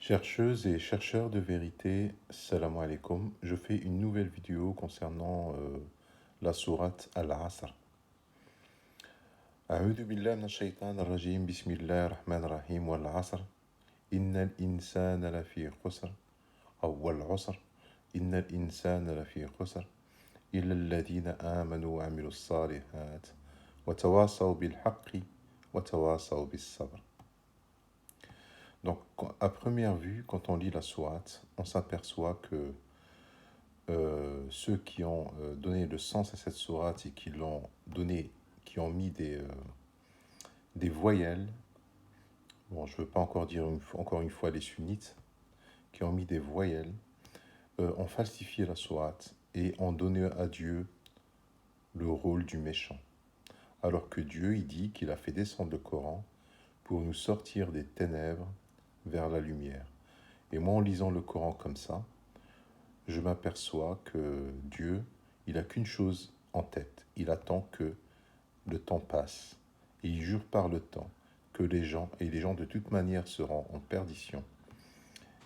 Chercheuses et chercheurs de vérité, salam alaikum. Je fais une nouvelle vidéo concernant la sourate Al-Asr. أعوذ بالله من الشيطان الرجيم بسم الله الرحمن الرحيم والعصر إن الإنسان لفي خسر أو والعسر إن الإنسان لفي خسر إلا الذين آمنوا وعملوا الصالحات وتواصوا بالحق وتواصوا بالصبر. Donc, à première vue, quand on lit la sourate, on s'aperçoit que ceux qui ont donné le sens à cette sourate et qui l'ont donné, qui ont mis des voyelles, bon, je ne veux pas encore dire encore une fois les sunnites, qui ont mis des voyelles, ont falsifié la sourate et ont donné à Dieu le rôle du méchant. Alors que Dieu, il dit qu'il a fait descendre le Coran pour nous sortir des ténèbres vers la lumière. Et moi, en lisant le Coran comme ça, je m'aperçois que Dieu, il n'a qu'une chose en tête. Il attend que le temps passe. Et il jure par le temps que les gens de toute manière seront en perdition.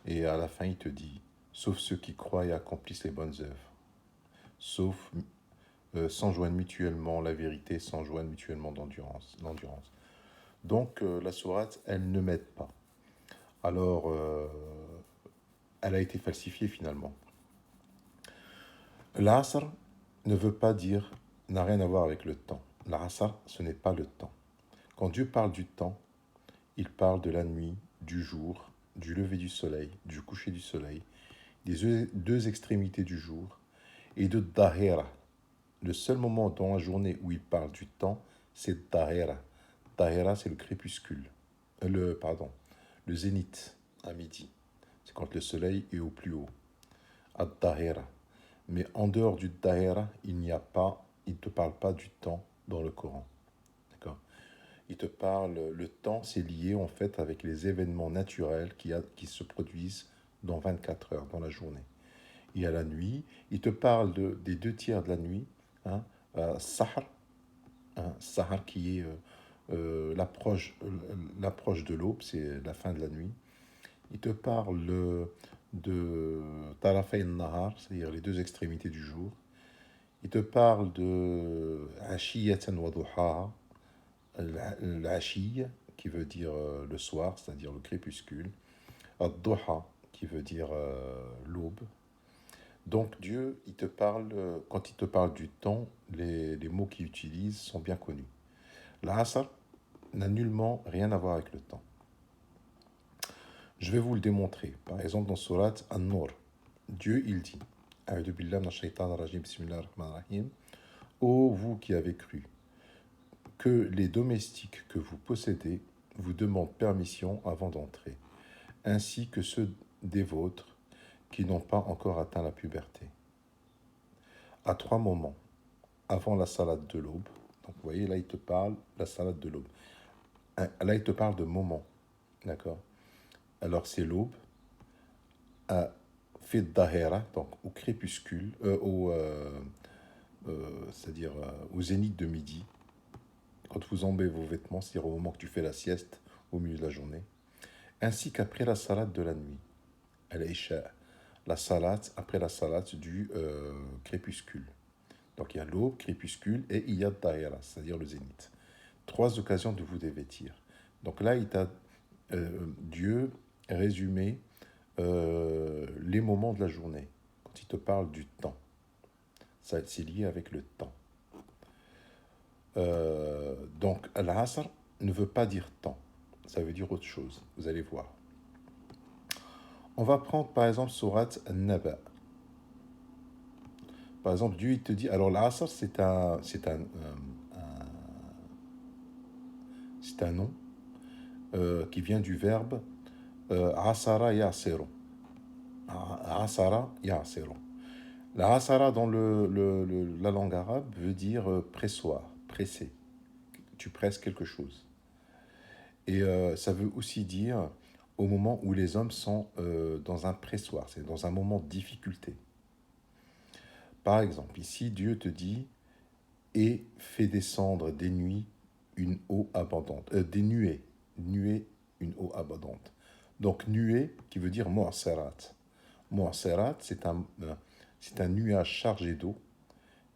Et à la fin, il te dit, sauf ceux qui croient et accomplissent les bonnes œuvres. Sauf s'enjoignent mutuellement la vérité, s'enjoignent mutuellement l'endurance. Donc la sourate, elle ne m'aide pas. Alors, elle a été falsifiée finalement. L'Asr ne veut pas dire, n'a rien à voir avec le temps. L'Asr, ce n'est pas le temps. Quand Dieu parle du temps, il parle de la nuit, du jour, du lever du soleil, du coucher du soleil, des deux extrémités du jour et de Dahera. Le seul moment dans la journée où il parle du temps, c'est Dahera. Dahera, c'est le crépuscule. Le zénith à midi. C'est quand le soleil est au plus haut. Ad-Dahera. Mais en dehors du Dahera, il ne te parle pas du temps dans le Coran. D'accord? Il te parle, le temps, c'est lié en fait avec les événements naturels qui se produisent dans 24 heures, dans la journée. Il y a la nuit, il te parle des deux tiers de la nuit, hein, Sahar, Sahar qui est l'approche de l'aube, c'est la fin de la nuit. Il te parle de Tarafay Nahar, c'est-à-dire les deux extrémités du jour. Il te parle de Ashiyatan wa Duha, l'Ashiy, qui veut dire le soir, c'est-à-dire le crépuscule. Ad-Duha, qui veut dire l'aube. Donc Dieu, il te parle, quand il te parle du temps, les mots qu'il utilise sont bien connus. L'Asr n'a nullement rien à voir avec le temps. Je vais vous le démontrer. Par exemple, dans Surat An-Nur, Dieu, il dit, A'udhu billahi minash shaitanir rajim, bismillahir rahmanir rahim, ô vous qui avez cru, que les domestiques que vous possédez vous demandent permission avant d'entrer, ainsi que ceux des vôtres qui n'ont pas encore atteint la puberté. À 3 moments, avant la salade de l'aube, donc vous voyez, là il te parle de la salade de l'aube. Là il te parle de moments, d'accord? Alors c'est l'aube, à Fid Dahera, donc au crépuscule, c'est-à-dire au zénith de midi, quand vous enlevez vos vêtements, c'est-à-dire au moment que tu fais la sieste au milieu de la journée, ainsi qu'après la salade de la nuit, al-Isha, la salade, après la salade du crépuscule. Donc il y a l'aube, crépuscule, et il y a Dahera, c'est-à-dire le zénith. 3 occasions de vous dévêtir. Donc là, Dieu résumé les moments de la journée, quand il te parle du temps. Ça, c'est lié avec le temps. Donc, Al-Asr ne veut pas dire temps. Ça veut dire autre chose. Vous allez voir. On va prendre par exemple Surat An-Naba. Par exemple, Dieu il te dit. Alors, l'Asr, c'est un nom qui vient du verbe Asara Yasiru. Asara Yasiru. La Asara dans la langue arabe veut dire pressoir, presser. Tu presses quelque chose. Et ça veut aussi dire au moment où les hommes sont dans un pressoir, c'est dans un moment de difficulté. Par exemple, ici, Dieu te dit et fait descendre des nuits une eau abondante, des nuées, une eau abondante. Donc nuée qui veut dire mu'assirat. Mu'assirat, c'est un nuage chargé d'eau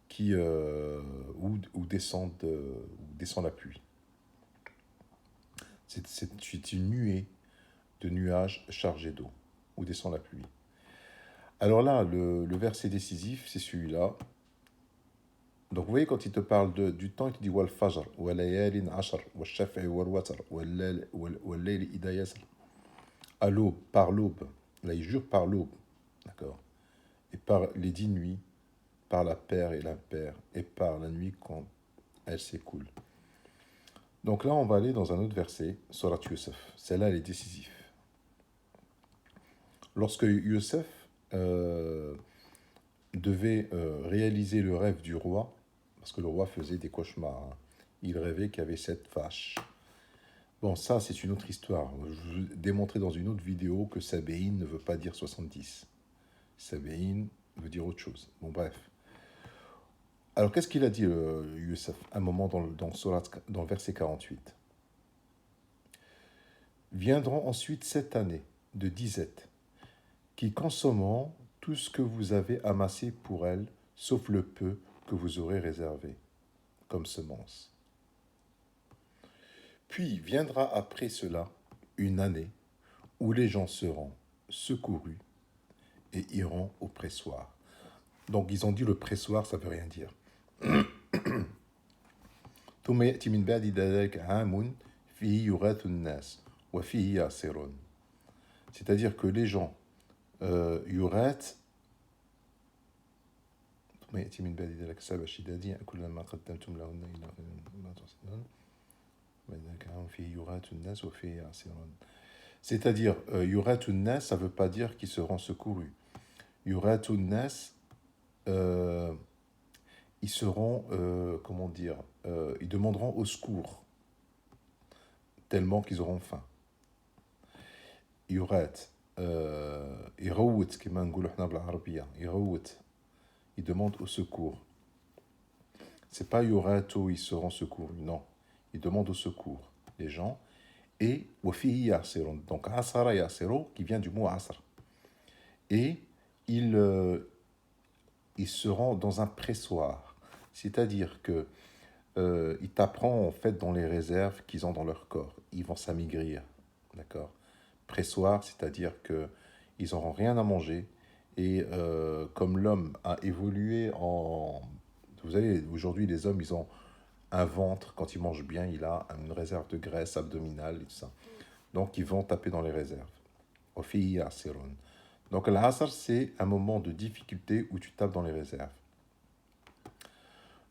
qui, où descend la pluie. C'est une nuée de nuages chargés d'eau, où descend la pluie. Alors là, le verset décisif, c'est celui-là. Donc vous voyez, quand il te parle du temps, il te dit wal fajr, wal layalin ashar, wal shafi'i wal watr, wal layli idha yasr. À l'aube, par l'aube. Là, il jure par l'aube. D'accord. Et par les 10 nuits, par la paire et l'impaire, et par la nuit quand elle s'écoule. Donc là, on va aller dans un autre verset, Surat Yusuf. Celle-là, elle est décisive. Lorsque Youssef devait réaliser le rêve du roi, parce que le roi faisait des cauchemars, hein. Il rêvait qu'il y avait 7 vaches. Bon, ça, c'est une autre histoire. Je vous ai démontré dans une autre vidéo que Sabéine ne veut pas dire 70. Sabéine veut dire autre chose. Bon, bref. Alors, qu'est-ce qu'il a dit, Youssef, à un moment dans le verset 48? Viendront ensuite 7 années de disette, qui consommeront tout ce que vous avez amassé pour elles, sauf le peu que vous aurez réservé comme semence. Puis viendra après cela une année où les gens seront secourus et iront au pressoir. Donc ils ont dit le pressoir, ça veut rien dire. ثم يأتي من بعد ذلك عام فيه يغاث الناس وفيه يعصرون. C'est-à-dire que les gens يغاث ثم يأتي من بعد ذلك 7 شداد يأكل ما قدمتم لهن إلا ما تحصنون وذلك عام فيه يغاث الناس وفيه يعصرون. C'est-à-dire, yuratun nas, ça ne veut pas dire qu'ils seront secourus. Yuratun nas, ils seront, comment dire, ils demanderont au secours, tellement qu'ils auront faim. Yurat, يغوت كما نقولوا احنا بالعربية, يغوت, ils demandent au secours. C'est pas yuratu, ils seront secourus, non. Ils demandent au secours, les gens. Et wafihi yasirun, donc asara yasiru, qui vient du mot asr. Et ils seront dans un pressoir, c'est-à-dire que ils t'apprennent en fait dans les réserves qu'ils ont dans leur corps. Ils vont s'amaigrir, d'accord. Pressoir, c'est-à-dire que ils n'auront rien à manger et comme l'homme a évolué en, vous savez, aujourd'hui les hommes ils ont un ventre, quand ils mangent bien, il a une réserve de graisse abdominale et tout ça. Donc ils vont taper dans les réserves. Wafihi yasirun. Donc l'asr, c'est un moment de difficulté où tu tapes dans les réserves.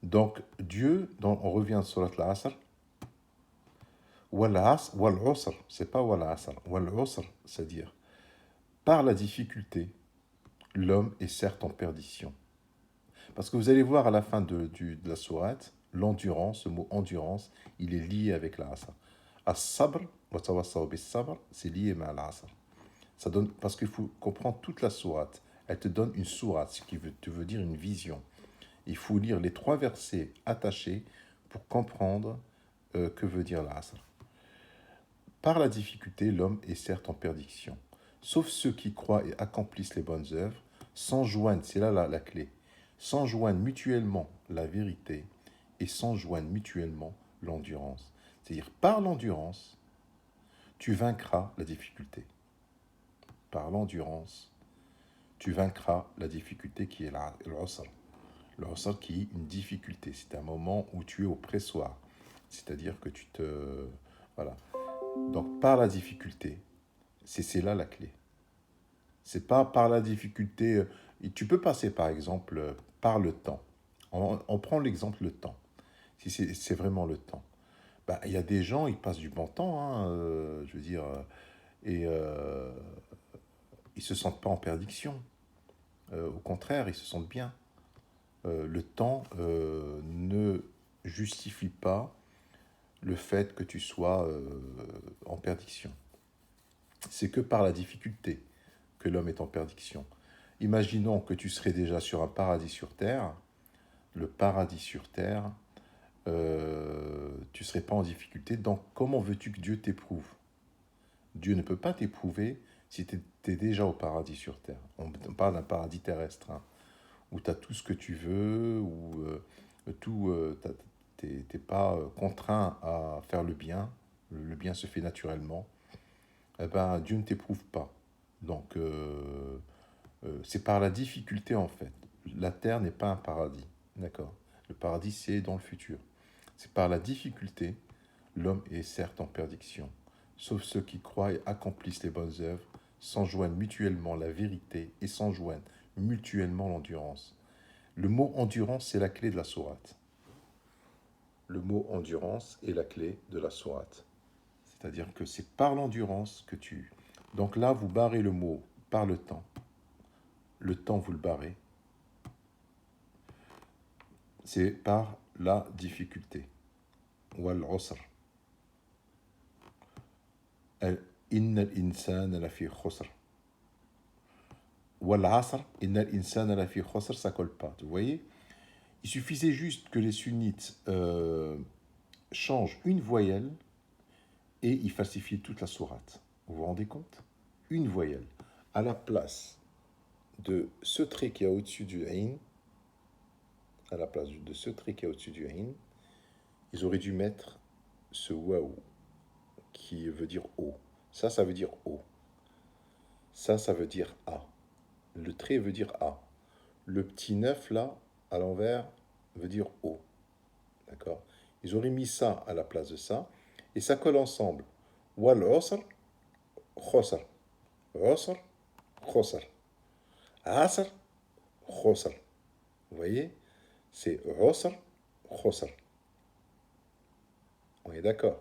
Donc Dieu, on revient sur l'asr, wal usr, c'est pas wal asr, wal usr, c'est-à-dire par la difficulté, l'homme est certes en perdition. Parce que vous allez voir à la fin de la sourate, l'endurance, ce mot endurance, il est lié avec l'asr. As-sabr, wa tawassaw bis-sabr, c'est lié à l'asr. Ça donne, parce qu'il faut comprendre toute la sourate. Elle te donne une sourate, ce qui veut dire une vision. Il faut lire les 3 versets attachés pour comprendre que veut dire l'asr. Par la difficulté, l'homme est certes en perdition. Sauf ceux qui croient et accomplissent les bonnes œuvres, s'enjoignent, c'est là la clé, s'enjoignent mutuellement la vérité et s'enjoignent mutuellement l'endurance. C'est-à-dire, par l'endurance, tu vaincras la difficulté. Par l'endurance, tu vaincras la difficulté qui est l'usr. L'usr qui est une difficulté, c'est un moment où tu es au pressoir, c'est-à-dire que tu te... Voilà. Donc par la difficulté, c'est là la clé. C'est pas par la difficulté... Tu peux passer par exemple par le temps. On prend l'exemple le temps. Si c'est vraiment le temps. Bah, il y a des gens, ils passent du bon temps, hein, je veux dire, et ils se sentent pas en perdition. Au contraire, ils se sentent bien. Le temps ne justifie pas le fait que tu sois en perdition. C'est que par la difficulté que l'homme est en perdition. Imaginons que tu serais déjà sur un paradis sur terre. Le paradis sur terre, tu ne serais pas en difficulté. Donc, comment veux-tu que Dieu t'éprouve? Dieu ne peut pas t'éprouver si tu es déjà au paradis sur terre. On parle d'un paradis terrestre, hein, où tu as tout ce que tu veux, où tu n'es pas contraint à faire le bien. Le bien se fait naturellement. Eh ben, Dieu ne t'éprouve pas. Donc, c'est par la difficulté en fait. La terre n'est pas un paradis, d'accord? Le paradis, c'est dans le futur. C'est par la difficulté, l'homme est certes en perdition. Sauf ceux qui croient et accomplissent les bonnes œuvres, s'enjoignent mutuellement la vérité et s'enjoignent mutuellement l'endurance. Le mot endurance, c'est la clé de la sourate. Le mot endurance est la clé de la sourate. C'est-à-dire que c'est par l'endurance que tu... Donc là, vous barrez le mot par le temps. Le temps, vous le barrez. C'est par la difficulté. Wal usr. Inna l'insana lafi khusr. Wal asr. Inna l'insana lafi khusr, ça colle pas. Vous voyez? Il suffisait juste que les sunnites changent une voyelle et ils falsifient toute la sourate. Vous vous rendez compte? Une voyelle. À la place de ce trait qui est au-dessus du ain, à la place de ce trait qui est au-dessus du ain, ils auraient dû mettre ce waouh qui veut dire O. Ça veut dire O. Ça veut dire A. Le trait veut dire A. Le petit 9 là, à l'envers, veut dire O. D'accord? Ils auraient mis ça à la place de ça, et ça colle ensemble. Wal usr, khosr. Usr, khosr. Asr, khosr. Vous voyez? C'est usr, khosr. On est d'accord?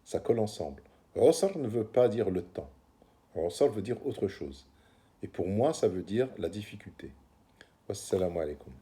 Ça colle ensemble. Usr ne veut pas dire le temps. Usr veut dire autre chose. Et pour moi, ça veut dire la difficulté. Wassalamu alaikum.